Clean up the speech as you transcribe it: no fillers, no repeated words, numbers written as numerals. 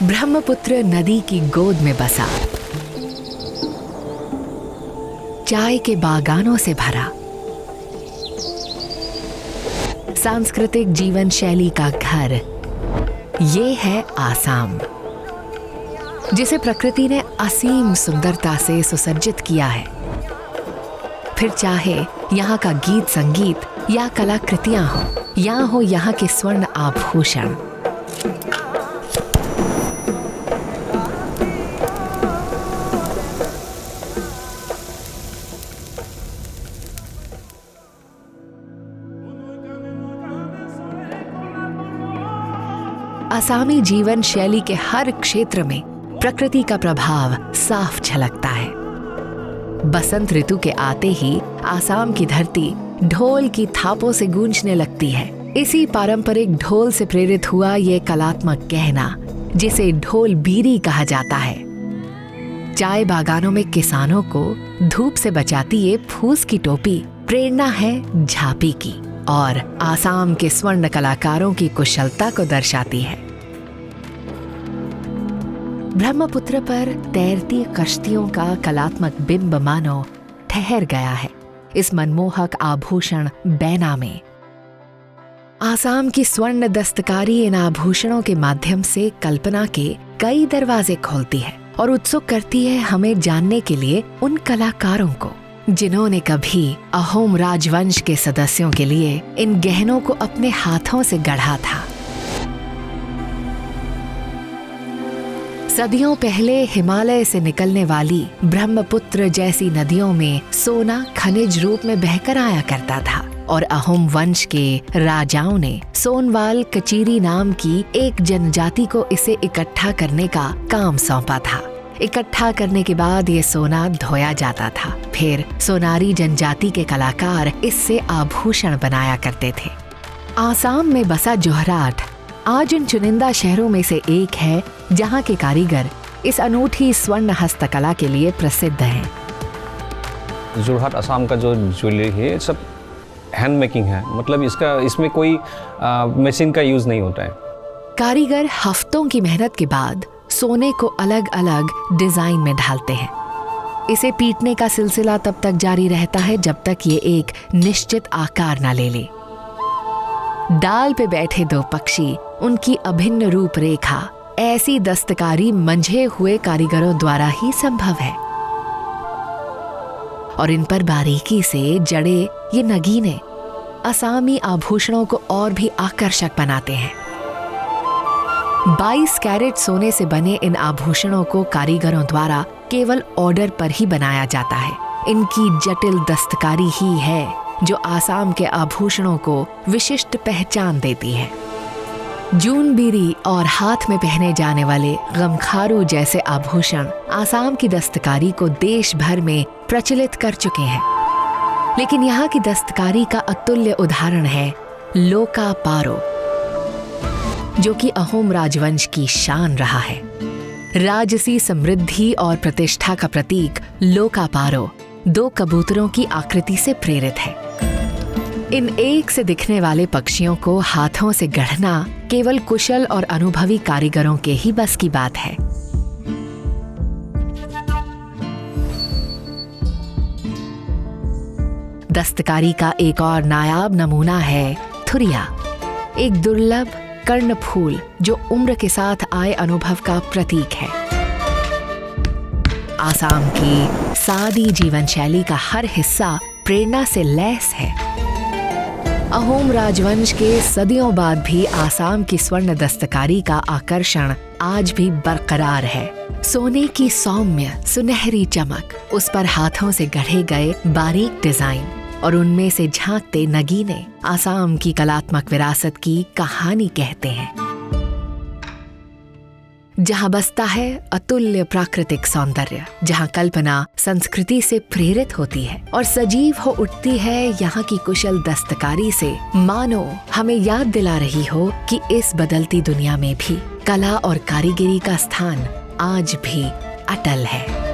ब्रह्मपुत्र नदी की गोद में बसा, चाय के बागानों से भरा, सांस्कृतिक जीवन शैली का घर, ये है आसाम, जिसे प्रकृति ने असीम सुंदरता से सुसज्जित किया है। फिर चाहे यहाँ का गीत संगीत या कलाकृतियां हो, या हो यहाँ के स्वर्ण आभूषण, आसामी जीवन शैली के हर क्षेत्र में प्रकृति का प्रभाव साफ झलकता है। बसंत ऋतु के आते ही आसाम की धरती ढोल की थापों से गूंजने लगती है। इसी पारंपरिक ढोल से प्रेरित हुआ ये कलात्मक गहना, जिसे ढोल बीरी कहा जाता है, चाय बागानों में किसानों को धूप से बचाती ये फूस की टोपी प्रेरणा है झांपी की, और आसाम के स्वर्ण कलाकारों की कुशलता को दर्शाती है। ब्रह्मपुत्र पर तैरती कश्तियों का कलात्मक बिंब मानो ठहर गया है इस मनमोहक आभूषण बैना में। आसाम की स्वर्ण दस्तकारी इन आभूषणों के माध्यम से कल्पना के कई दरवाजे खोलती है और उत्सुक करती है हमें जानने के लिए उन कलाकारों को, जिन्होंने कभी अहोम राजवंश के सदस्यों के लिए इन गहनों को अपने हाथों से गढ़ा था। सदियों पहले हिमालय से निकलने वाली ब्रह्मपुत्र जैसी नदियों में सोना खनिज रूप में बहकर आया करता था, और अहोम वंश के राजाओं ने सोनवाल कचीरी नाम की एक जनजाति को इसे इकट्ठा करने का काम सौंपा था। इकट्ठा करने के बाद ये सोना धोया जाता था, फिर सोनारी जनजाति के कलाकार इससे आभूषण बनाया करते थे। आसाम में बसा जोरहाट आज उन चुनिंदा शहरों में से एक है जहाँ के कारीगर इस अनूठी स्वर्ण हस्तकला के लिए प्रसिद्ध हैं। जोरहाट असम का जो ज्वेलरी है सब हैंड मेकिंग है, मतलब इसमें कोई मशीन का यूज नहीं होता है। कारीगर हफ्तों की मेहनत के बाद सोने को अलग अलग डिजाइन में ढालते हैं। इसे पीटने का सिलसिला तब तक जारी रहता है जब तक ये एक निश्चित आकार न ले ले। डाल पे बैठे दो पक्षी, उनकी अभिन्न रूपरेखा, ऐसी दस्तकारी मंझे हुए कारीगरों द्वारा ही संभव है, और इन पर बारीकी से जड़े ये नगीने असामी आभूषणों को और भी आकर्षक बनाते हैं। 22 कैरेट सोने से बने इन आभूषणों को कारीगरों द्वारा केवल ऑर्डर पर ही बनाया जाता है। इनकी जटिल दस्तकारी ही है जो आसाम के आभूषणों को विशिष्ट पहचान देती है। जूनबीरी और हाथ में पहने जाने वाले गमखारू जैसे आभूषण आसाम की दस्तकारी को देश भर में प्रचलित कर चुके हैं, लेकिन यहाँ की दस्तकारी का अतुल्य उदाहरण है लोका पारो, जो कि अहोम राजवंश की शान रहा है। राजसी समृद्धि और प्रतिष्ठा का प्रतीक लोका पारो 2 कबूतरों की आकृति से प्रेरित है। इन एक से दिखने वाले पक्षियों को हाथों से गढ़ना केवल कुशल और अनुभवी कारीगरों के ही बस की बात है। दस्तकारी का एक और नायाब नमूना है थुरिया, एक दुर्लभ कर्णफूल जो उम्र के साथ आए अनुभव का प्रतीक है। आसाम की सादी जीवन शैली का हर हिस्सा प्रेरणा से लैस है। अहोम राजवंश के सदियों बाद भी आसाम की स्वर्ण दस्तकारी का आकर्षण आज भी बरकरार है। सोने की सौम्य सुनहरी चमक, उस पर हाथों से गढ़े गए बारीक डिजाइन और उनमें से झांकते नगीने आसाम की कलात्मक विरासत की कहानी कहते हैं। जहाँ बसता है अतुल्य प्राकृतिक सौंदर्य, जहाँ कल्पना संस्कृति से प्रेरित होती है और सजीव हो उठती है यहाँ की कुशल दस्तकारी से, मानो हमें याद दिला रही हो कि इस बदलती दुनिया में भी कला और कारीगरी का स्थान आज भी अटल है।